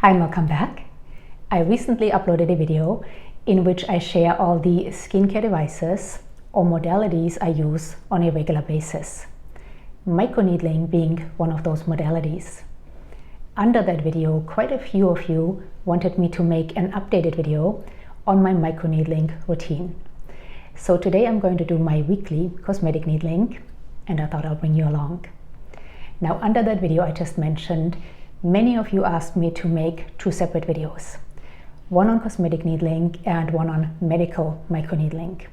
Hi and welcome back. I recently uploaded a video in which I share all the skincare devices or modalities I use on a regular basis, microneedling being one of those modalities. Under that video, quite a few of you wanted me to make an updated video on my microneedling routine. So today I'm going to do my weekly cosmetic needling, and I thought I'll bring you along. Now, under that video I just mentioned, many of you asked me to make two separate videos, one on cosmetic needling and one on medical microneedling.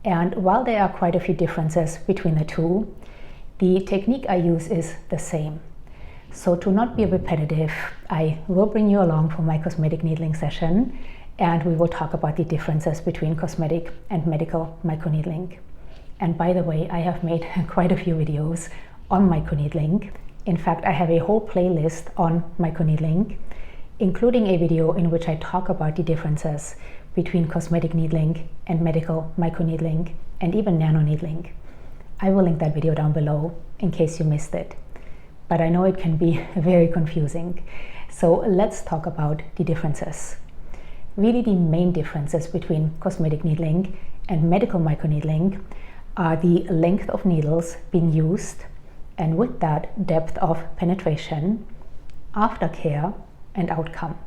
And while there are quite a few differences between the two, the technique I use is the same. So to not be repetitive, I will bring you along for my cosmetic needling session, and we will talk about the differences between cosmetic and medical microneedling. And by the way, I have made quite a few videos on microneedling. In fact, I have a whole playlist on microneedling, including a video in which I talk about the differences between cosmetic needling and medical microneedling and even nanoneedling. I will link that video down below in case you missed it. But I know it can be very confusing. So let's talk about the differences. Really, the main differences between cosmetic needling and medical microneedling are the length of needles being used, and with that, depth of penetration, aftercare, and outcome.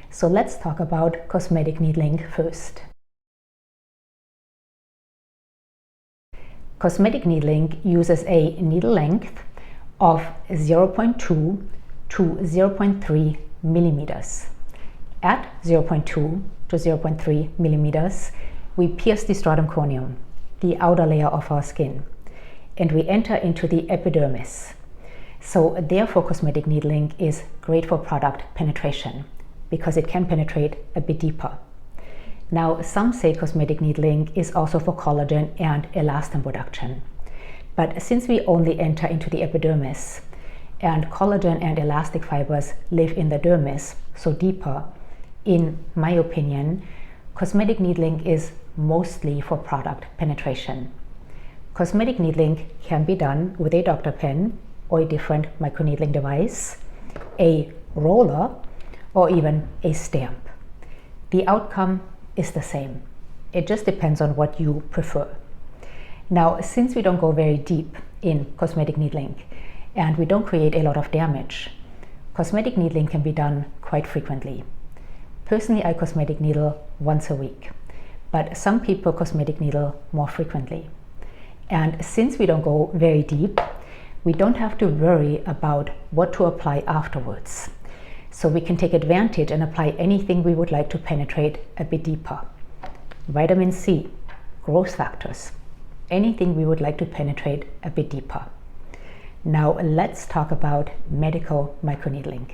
So let's talk about cosmetic needling first. Cosmetic needling uses a needle length of 0.2 to 0.3 millimeters. At 0.2 to 0.3 millimeters, we pierce the stratum corneum, the outer layer of our skin, and we enter into the epidermis. So therefore, cosmetic needling is great for product penetration because it can penetrate a bit deeper. Now, some say cosmetic needling is also for collagen and elastin production. But since we only enter into the epidermis, and collagen and elastic fibers live in the dermis, so deeper, in my opinion, cosmetic needling is mostly for product penetration. Cosmetic needling can be done with a Dr Pen or a different microneedling device, a roller, or even a stamp. The outcome is the same. It just depends on what you prefer. Now, since we don't go very deep in cosmetic needling and we don't create a lot of damage, cosmetic needling can be done quite frequently. Personally, I cosmetic needle once a week, but some people cosmetic needle more frequently. And since we don't go very deep, we don't have to worry about what to apply afterwards. So we can take advantage and apply anything we would like to penetrate a bit deeper. Vitamin C, growth factors, anything we would like to penetrate a bit deeper. Now let's talk about medical microneedling.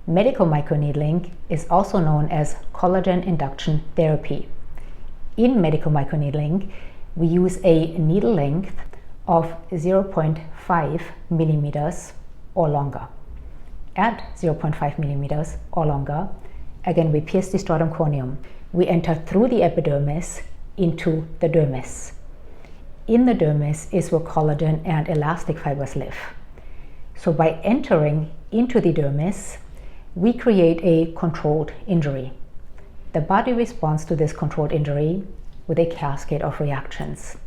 Medical microneedling is also known as collagen induction therapy. In medical microneedling, we use a needle length of 0.5 millimeters or longer. At 0.5 millimeters or longer, again, we pierce the stratum corneum. We enter through the epidermis into the dermis. In the dermis is where collagen and elastic fibers live. So by entering into the dermis, we create a controlled injury. The body responds to this controlled injury with a cascade of reactions,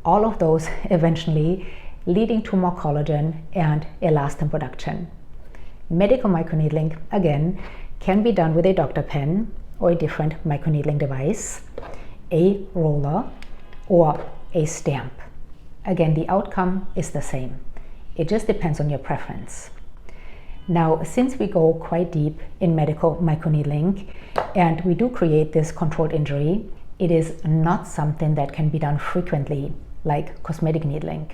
all of those eventually leading to more collagen and elastin production. Medical microneedling, again, can be done with a Dr Pen or a different microneedling device, a roller, or a stamp. Again, the outcome is the same. It just depends on your preference. Now, since we go quite deep in medical microneedling and we do create this controlled injury, it is not something that can be done frequently like cosmetic needling.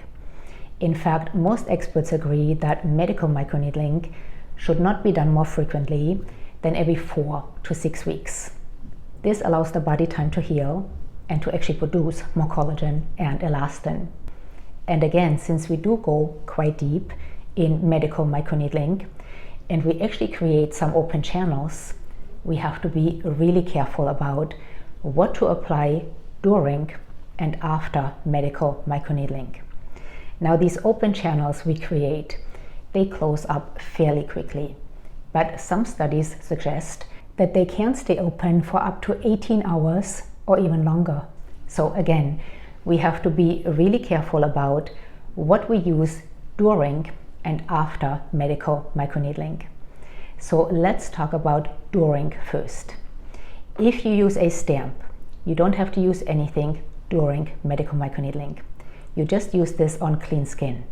In fact, most experts agree that medical microneedling should not be done more frequently than every 4 to 6 weeks. This allows the body time to heal and to actually produce more collagen and elastin. And again, since we do go quite deep in medical microneedling, and we actually create some open channels, we have to be really careful about what to apply during and after medical microneedling. Now, these open channels we create they close up fairly quickly. But some studies suggest that they can stay open for up to 18 hours or even longer. So again, we have to be really careful about what we use during and after medical microneedling. So let's talk about during first. If you use a stamp, you don't have to use anything during medical microneedling. You just use this on clean skin.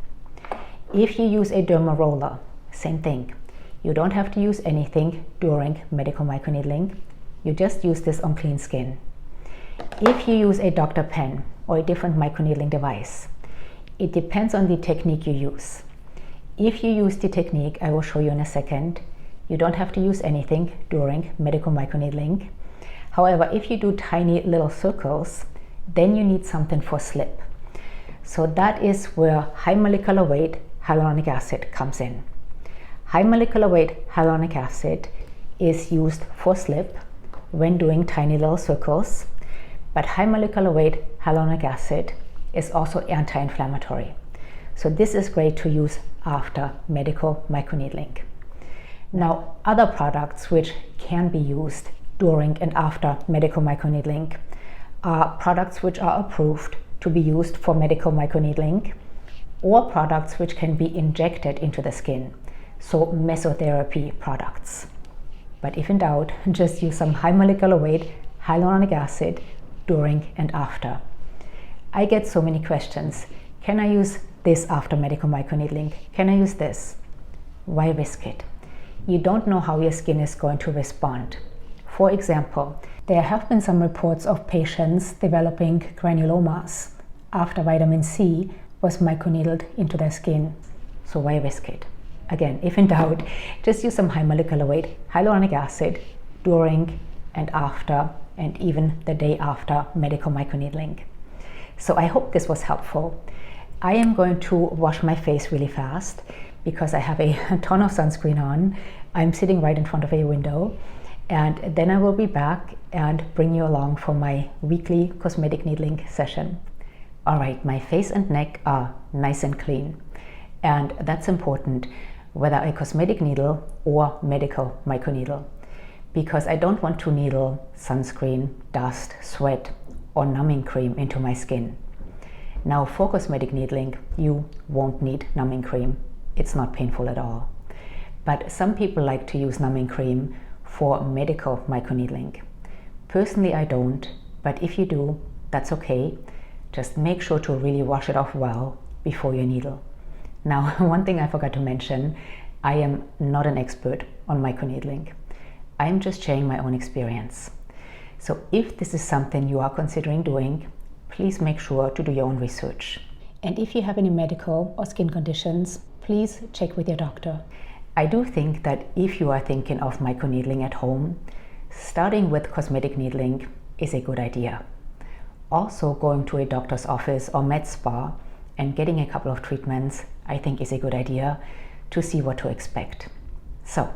If you use a derma roller, same thing. You don't have to use anything during medical microneedling. You just use this on clean skin. If you use a Dr. Pen or a different microneedling device, it depends on the technique you use. If you use the technique I will show you in a second, you don't have to use anything during medical microneedling. However, if you do tiny little circles, then you need something for slip. So that is where high molecular weight hyaluronic acid comes in. High molecular weight hyaluronic acid is used for slip when doing tiny little circles, but high molecular weight hyaluronic acid is also anti-inflammatory. So this is great to use after medical microneedling. Now, other products which can be used during and after medical microneedling are products which are approved to be used for medical microneedling, or products which can be injected into the skin, so mesotherapy products. But if in doubt, just use some high molecular weight hyaluronic acid during and after. I get so many questions. Can I use this after medical microneedling? Can I use this? Why risk it? You don't know how your skin is going to respond. For example, there have been some reports of patients developing granulomas after vitamin C was microneedled into their skin. So why risk it? Again, if in doubt, just use some high molecular weight hyaluronic acid during and after, and even the day after medical microneedling. So I hope this was helpful. I am going to wash my face really fast because I have a ton of sunscreen on. I'm sitting right in front of a window, and then I will be back and bring you along for my weekly cosmetic needling session. All right, my face and neck are nice and clean, and that's important, whether a cosmetic needle or medical microneedle, because I don't want to needle sunscreen, dust, sweat, or numbing cream into my skin. Now, for cosmetic needling, you won't need numbing cream. It's not painful at all. But some people like to use numbing cream for medical microneedling. Personally, I don't, but if you do, that's okay. Just make sure to really wash it off well before you needle. Now, one thing I forgot to mention, I am not an expert on microneedling. I'm just sharing my own experience. So if this is something you are considering doing, please make sure to do your own research. And if you have any medical or skin conditions, please check with your doctor. I do think that if you are thinking of microneedling at home, starting with cosmetic needling is a good idea. Also, going to a doctor's office or med spa and getting a couple of treatments, I think, is a good idea to see what to expect. So,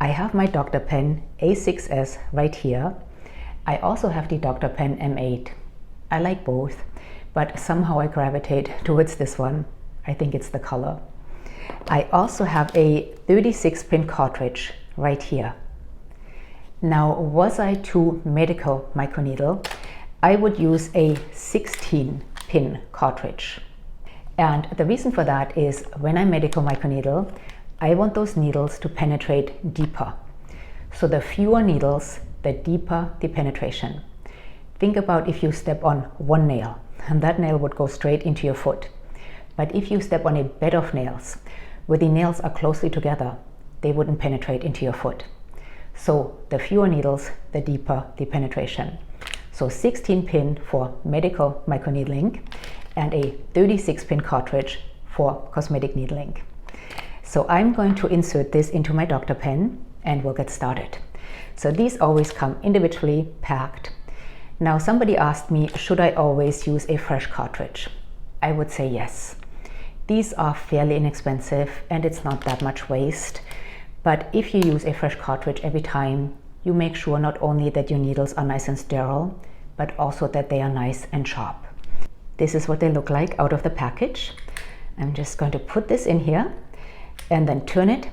I have my Dr. Pen A6s right here. I also have the Dr. Pen M8. I like both, but somehow I gravitate towards this one. I think it's the color. I also have a 36-pin cartridge right here. Now, was I to medical microneedle, I would use a 16-pin cartridge. And the reason for that is when I medical microneedle, I want those needles to penetrate deeper. So the fewer needles, the deeper the penetration. Think about if you step on one nail, and that nail would go straight into your foot. But if you step on a bed of nails, where the nails are closely together, they wouldn't penetrate into your foot. So the fewer needles, the deeper the penetration. So 16-pin for medical microneedling and a 36-pin cartridge for cosmetic needling. So I'm going to insert this into my Dr. Pen and we'll get started. So these always come individually packed. Now, somebody asked me, should I always use a fresh cartridge? I would say yes. These are fairly inexpensive and it's not that much waste. But if you use a fresh cartridge every time, you make sure not only that your needles are nice and sterile, but also that they are nice and sharp. This is what they look like out of the package. I'm just going to put this in here. and then turn it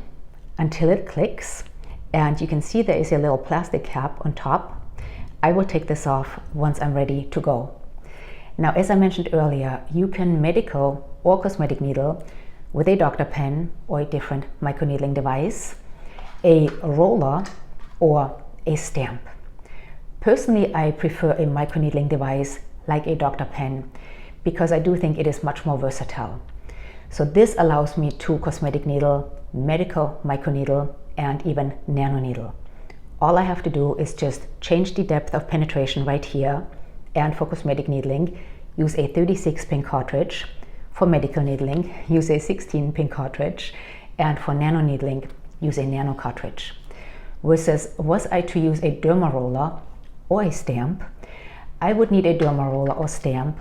until it clicks. And you can see there is a little plastic cap on top. I will take this off once I'm ready to go. Now, as I mentioned earlier, you can medical or cosmetic needle with a Dr. Pen or a different microneedling device, a roller, or a stamp. Personally, I prefer a microneedling device like a Dr. Pen because I do think it is much more versatile. So this allows me to cosmetic needle, medical microneedle, and even nanoneedle. All I have to do is just change the depth of penetration right here, and for cosmetic needling, use a 36-pin cartridge. For medical needling, use a 16-pin cartridge, and for nanoneedling, use a nano cartridge. Versus, was I to use a derma roller or a stamp, I would need a derma roller or stamp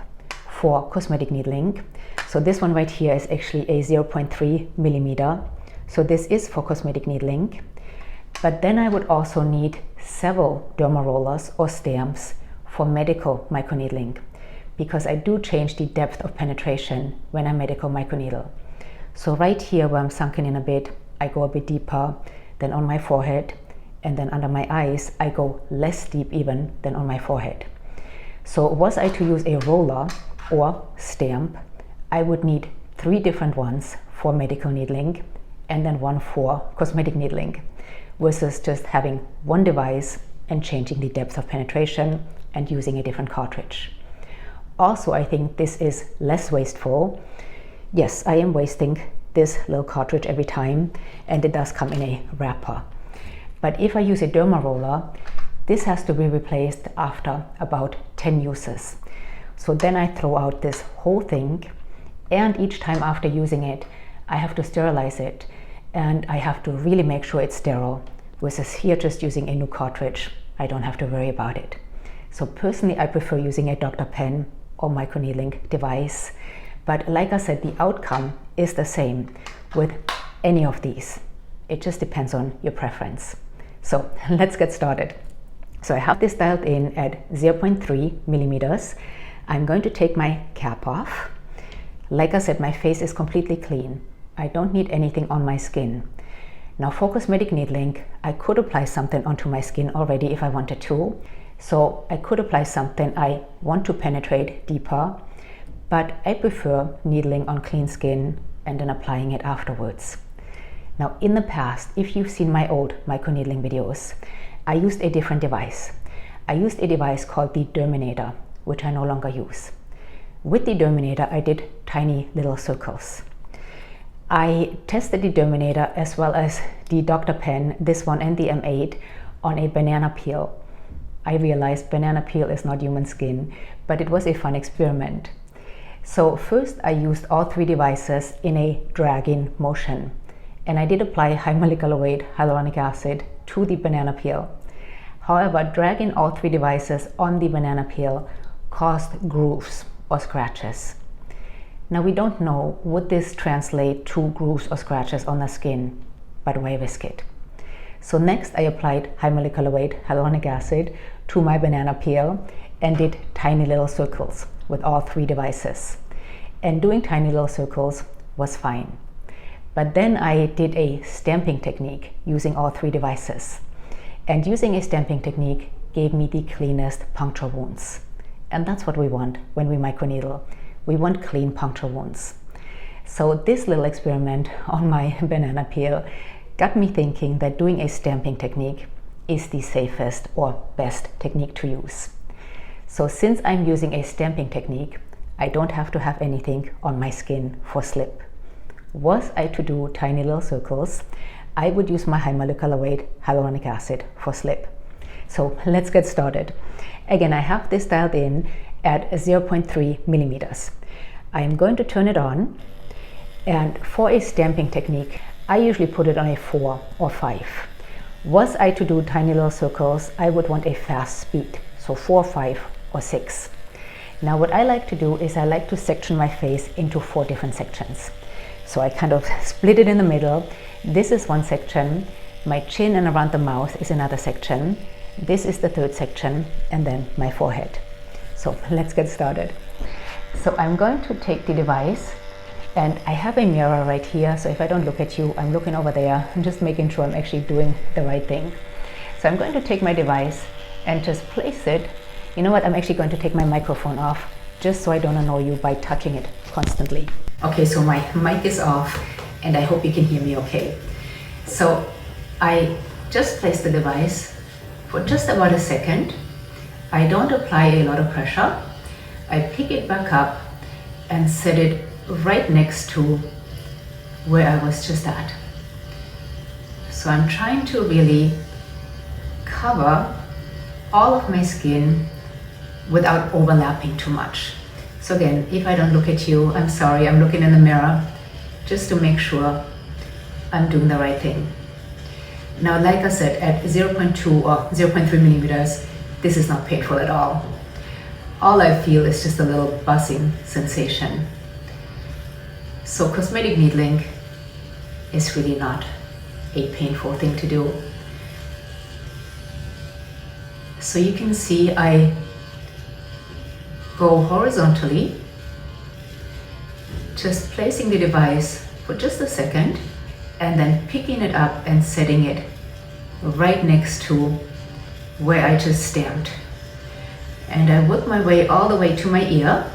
for cosmetic needling. So this one right here is actually a 0.3 millimeter. So this is for cosmetic needling. But then I would also need several derma rollers or stamps for medical microneedling, because I do change the depth of penetration when I medical microneedle. So right here where I'm sunken in a bit, I go a bit deeper than on my forehead, and then under my eyes, I go less deep even than on my forehead. So was I to use a roller or stamp, I would need 3 different ones for medical needling and then 1 for cosmetic needling, versus just having one device and changing the depth of penetration and using a different cartridge. Also, I think this is less wasteful. Yes, I am wasting this little cartridge every time, and it does come in a wrapper. But if I use a derma roller, this has to be replaced after about 10 uses. So then I throw out this whole thing, and each time after using it, I have to sterilize it, and I have to really make sure it's sterile, versus here just using a new cartridge. I don't have to worry about it. So personally, I prefer using a Dr. Pen or microneedling device. But like I said, the outcome is the same with any of these. It just depends on your preference. So let's get started. So I have this dialed in at 0.3 millimeters. I'm going to take my cap off. Like I said, my face is completely clean. I don't need anything on my skin. Now for cosmetic needling, I could apply something onto my skin already if I wanted to. So I could apply something I want to penetrate deeper, but I prefer needling on clean skin and then applying it afterwards. Now in the past, if you've seen my old microneedling videos, I used a different device. I used a device called the Derminator, which I no longer use. With the Derminator, I did tiny little circles. I tested the Derminator as well as the Dr. Pen, this one and the M8, on a banana peel. I realized banana peel is not human skin, but it was a fun experiment. So first I used all 3 devices in a drag-in motion, and I did apply high molecular weight hyaluronic acid to the banana peel. However, dragging all 3 devices on the banana peel caused grooves or scratches. Now we don't know would this translate to grooves or scratches on the skin, but why risk it? So next I applied high molecular weight hyaluronic acid to my banana peel and did tiny little circles with all 3 devices. And doing tiny little circles was fine. But then I did a stamping technique using all 3 devices. And using a stamping technique gave me the cleanest puncture wounds. And that's what we want when we microneedle. We want clean puncture wounds. So this little experiment on my banana peel got me thinking that doing a stamping technique is the safest or best technique to use. So since I'm using a stamping technique, I don't have to have anything on my skin for slip. Was I to do tiny little circles, I would use my high molecular weight hyaluronic acid for slip. So let's get started. Again, I have this dialed in at 0.3 millimeters. I am going to turn it on, and for a stamping technique, I usually put it on a 4 or 5. Was I to do tiny little circles, I would want a fast speed, so 4, 5, or 6. Now what I like to do is I like to section my face into 4 different sections. So I kind of split it in the middle. This is one section, my chin and around the mouth is another section, this is the 3rd section, and then my forehead. So let's get started. So I'm going to take the device And I have a mirror right here, so if I don't look at you, I'm looking over there. I'm just making sure I'm actually doing the right thing. So I'm going to take my device and just place it. You know what, I'm actually going to take my microphone off, just so I don't annoy you by touching it constantly. Okay, so my mic is off, and I hope you can hear me okay. So I just place the device for just about a second. I don't apply a lot of pressure. I pick it back up and set it right next to where I was just at. So I'm trying to really cover all of my skin without overlapping too much. So again, if I don't look at you, I'm sorry, I'm looking in the mirror just to make sure I'm doing the right thing. Now, like I said, at 0.2 or 0.3 millimeters, this is not painful at all. All I feel is just a little buzzing sensation. So cosmetic needling is really not a painful thing to do. So you can see I go horizontally, just placing the device for just a second, and then picking it up and setting it right next to where I just stamped. And I work my way all the way to my ear.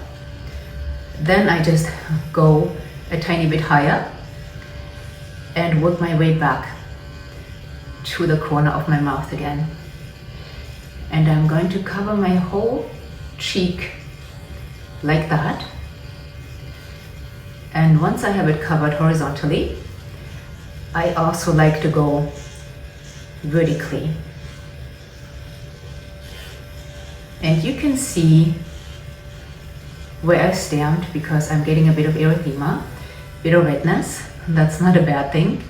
Then I just go a tiny bit higher and work my way back to the corner of my mouth again. And I'm going to cover my whole cheek like that. And once I have it covered horizontally, I also like to go vertically. And you can see where I stamped, because I'm getting a bit of erythema, bit of redness. That's not a bad thing.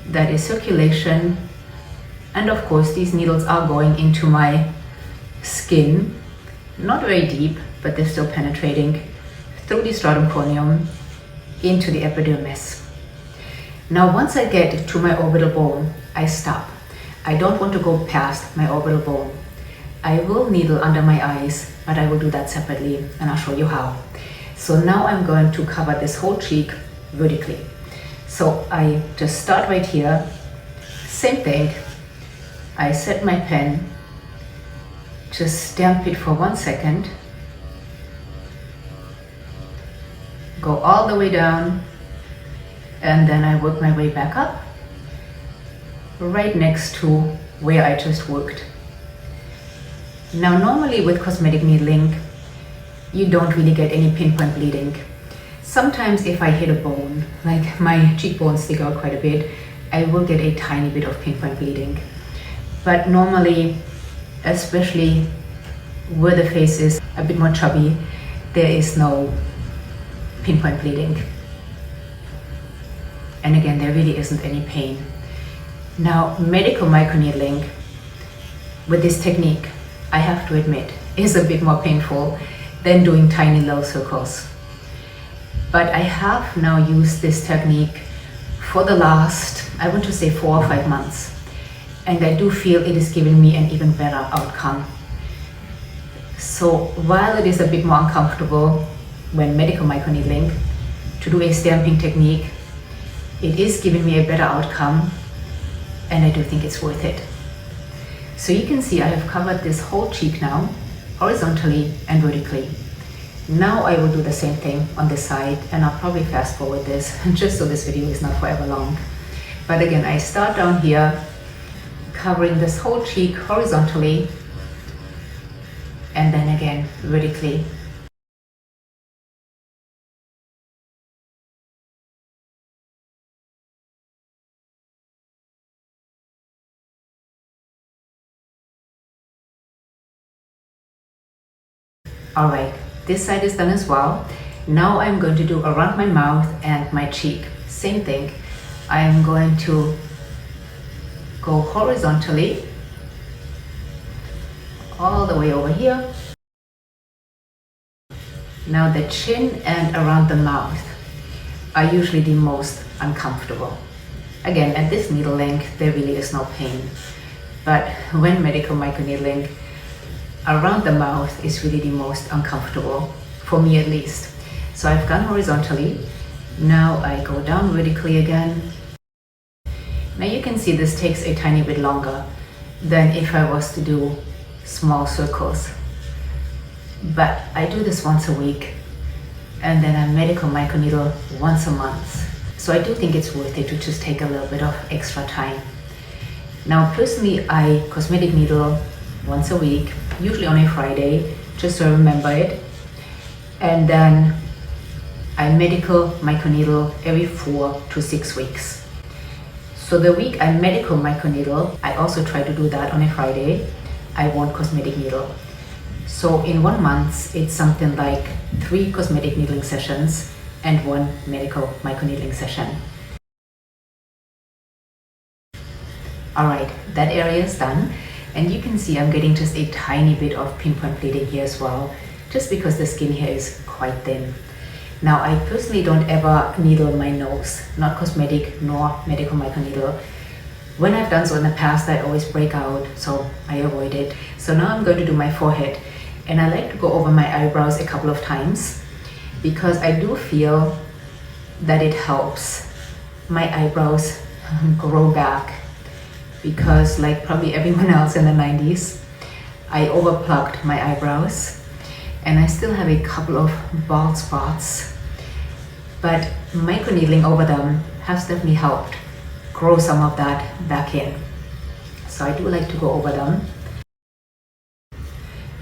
That is circulation. And of course, these needles are going into my skin, not very deep, but they're still penetrating through the stratum corneum into the epidermis. Now, once I get to my orbital bone, I stop. I don't want to go past my orbital bone. I will needle under my eyes, but I will do that separately, and I'll show you how. So now I'm going to cover this whole cheek vertically. So I just start right here, same thing. I set my pen, just stamp it for 1 second, go all the way down, and then I work my way back up, right next to where I just worked. Now, normally with cosmetic needling, you don't really get any pinpoint bleeding. Sometimes if I hit a bone, like my cheekbones stick out quite a bit, I will get a tiny bit of pinpoint bleeding. But normally, especially where the face is a bit more chubby, there is no pinpoint bleeding. And again, there really isn't any pain. Now, medical microneedling with this technique, I have to admit, is a bit more painful than doing tiny little circles. But I have now used this technique for the last, I want to say 4 or 5 months. And I do feel it is giving me an even better outcome. So while it is a bit more uncomfortable when medical microneedling to do a stamping technique, it is giving me a better outcome, and I do think it's worth it. So you can see I have covered this whole cheek now, horizontally and vertically. Now I will do the same thing on this side, and I'll probably fast forward this just so this video is not forever long. But again, I start down here, covering this whole cheek horizontally, and then again vertically. All right, this side is done as well. Now I'm going to do around my mouth and my cheek. Same thing. I'm going to go horizontally all the way over here. Now the chin and around the mouth are usually the most uncomfortable. Again, at this needle length, there really is no pain. But when medical microneedling, around the mouth is really the most uncomfortable, for me at least. So I've gone horizontally, Now I go down vertically again. Now you can see this takes a tiny bit longer than if I was to do small circles. But I do this once a week, and then I medical microneedle once a month. So I do think it's worth it to just take a little bit of extra time. Now personally, I cosmetic needle once a week, usually on a Friday, just to remember it. And then I medical microneedle every 4 to 6 weeks. So the week I medical microneedle, I also try to do that on a Friday. I won't cosmetic needle. So in 1 month, it's something like 3 cosmetic needling sessions and 1 medical microneedling session. Alright, that area is done. And you can see I'm getting just a tiny bit of pinpoint bleeding here as well, just because the skin here is quite thin. Now I personally don't ever needle my nose, not cosmetic nor medical microneedle. When I've done so in the past, I always break out, so I avoid it. So now I'm going to do my forehead, and I like to go over my eyebrows a couple of times because I do feel that it helps my eyebrows grow back, because like probably everyone else in the 90s, I overplucked my eyebrows and I still have a couple of bald spots, but microneedling over them has definitely helped grow some of that back in. So I do like to go over them.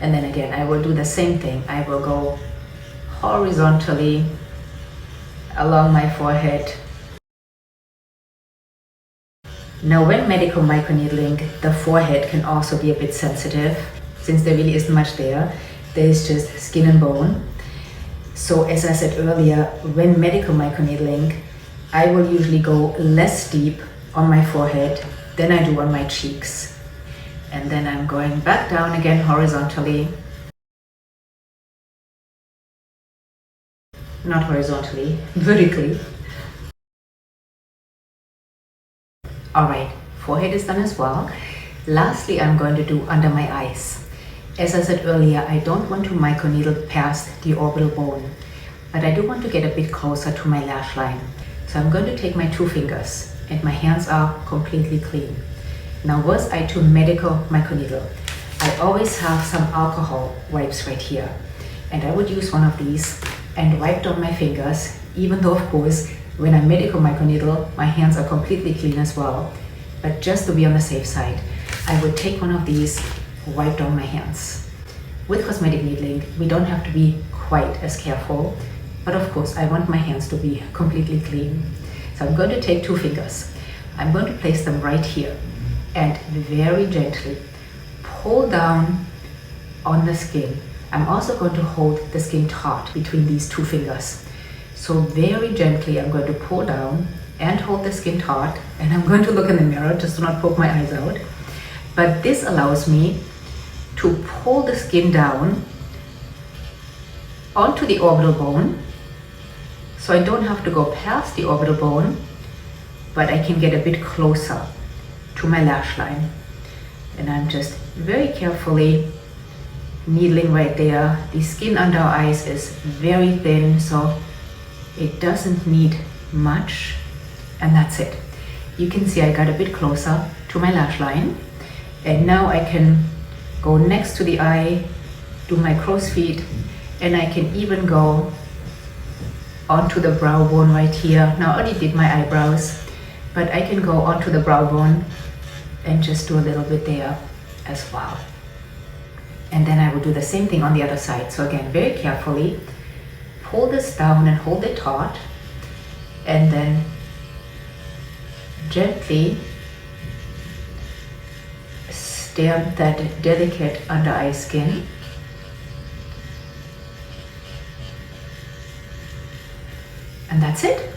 And then again, I will do the same thing. I will go horizontally along my forehead. Now when medical microneedling, the forehead can also be a bit sensitive, since there really isn't much there. There is just skin and bone. So as I said earlier, when medical microneedling, I will usually go less deep on my forehead than I do on my cheeks. And then I'm going back down again horizontally. Not horizontally, vertically. Alright, forehead is done as well. Lastly, I'm going to do under my eyes. As I said earlier, I don't want to microneedle past the orbital bone, but I do want to get a bit closer to my lash line. So I'm going to take my 2 fingers, and my hands are completely clean. Now was I to medical microneedle, I always have some alcohol wipes right here, and I would use one of these and wipe down my fingers, even though of course when I medical microneedle, my hands are completely clean as well. But just to be on the safe side, I would take one of these, wipe down my hands. With cosmetic needling, we don't have to be quite as careful, but of course I want my hands to be completely clean. So I'm going to take 2 fingers. I'm going to place them right here and very gently pull down on the skin. I'm also going to hold the skin taut between these 2 fingers. So very gently I'm going to pull down and hold the skin taut, and I'm going to look in the mirror just to not poke my eyes out. But this allows me to pull the skin down onto the orbital bone, so I don't have to go past the orbital bone, but I can get a bit closer to my lash line. And I'm just very carefully needling right there. The skin under our eyes is very thin, so it doesn't need much, and that's it. You can see I got a bit closer to my lash line, and now I can go next to the eye, do my crow's feet, and I can even go onto the brow bone right here. Now I already did my eyebrows, but I can go onto the brow bone and just do a little bit there as well. And then I will do the same thing on the other side. So again, very carefully pull this down and hold it taut, and then gently stamp that delicate under eye skin. And that's it.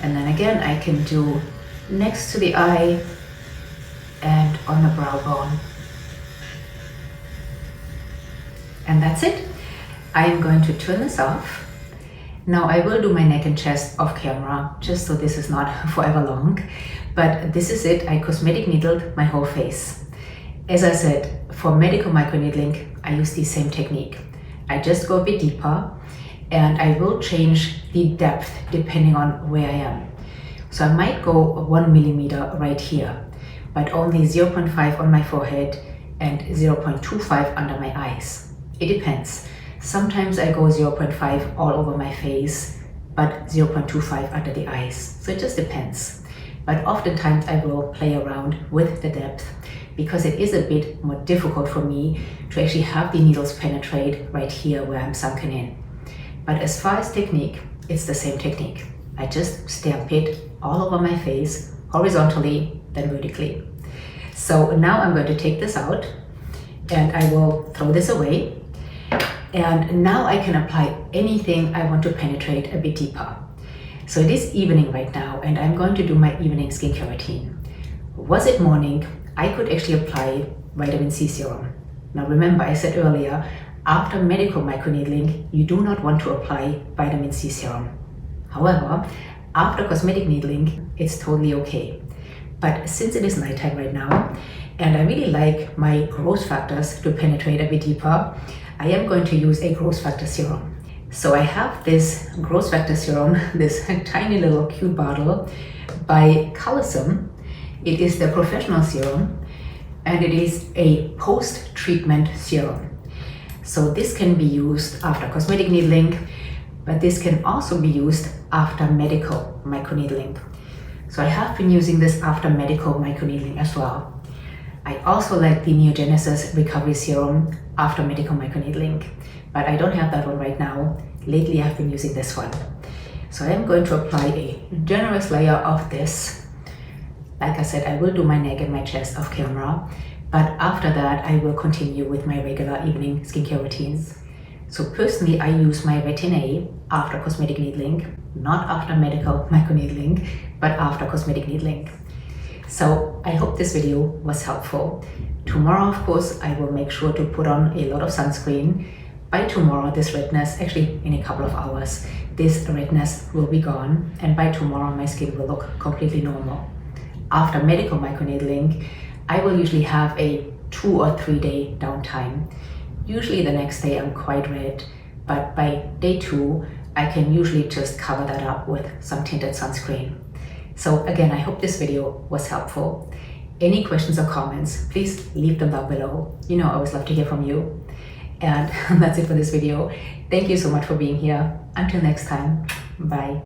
And then again, I can do next to the eye and on the brow bone. And that's it. I am going to turn this off. Now I will do my neck and chest off camera, just so this is not forever long. But this is it. I cosmetic needled my whole face. As I said, for medical microneedling, I use the same technique. I just go a bit deeper, and I will change the depth depending on where I am. So I might go 1 millimeter right here, but only 0.5 on my forehead and 0.25 under my eyes. It depends. Sometimes I go 0.5 all over my face, but 0.25 under the eyes. So it just depends. But oftentimes I will play around with the depth because it is a bit more difficult for me to actually have the needles penetrate right here where I'm sunken in. But as far as technique, it's the same technique. I just stamp it all over my face, horizontally, then vertically. So now I'm going to take this out and I will throw this away. And now I can apply anything I want to penetrate a bit deeper. So it is evening right now and I'm going to do my evening skincare routine. Was it morning, I could actually apply vitamin C serum. Now remember, I said earlier, after medical microneedling, you do not want to apply vitamin C serum. However, after cosmetic needling, it's totally okay. But since it is nighttime right now, and I really like my growth factors to penetrate a bit deeper, I am going to use a growth factor serum. So I have this growth factor serum, this tiny little cute bottle by Calecim. It is the professional serum, and it is a post-treatment serum. So this can be used after cosmetic needling, but this can also be used after medical microneedling. So I have been using this after medical microneedling as well. I also like the Neogenesis Recovery Serum after medical microneedling, but I don't have that one right now. Lately I've been using this one. So I am going to apply a generous layer of this. Like I said, I will do my neck and my chest off camera, but after that I will continue with my regular evening skincare routines. So personally, I use my Retin A after cosmetic needling, not after medical microneedling, but after cosmetic needling. So I hope this video was helpful. Tomorrow, of course, I will make sure to put on a lot of sunscreen. By tomorrow, this redness, actually in a couple of hours, this redness will be gone, and by tomorrow my skin will look completely normal. After medical microneedling, I will usually have a 2 or 3 day downtime. Usually the next day I'm quite red, but by day 2, I can usually just cover that up with some tinted sunscreen. So again, I hope this video was helpful. Any questions or comments, please leave them down below. You know I always love to hear from you. And that's it for this video. Thank you so much for being here. Until next time, bye.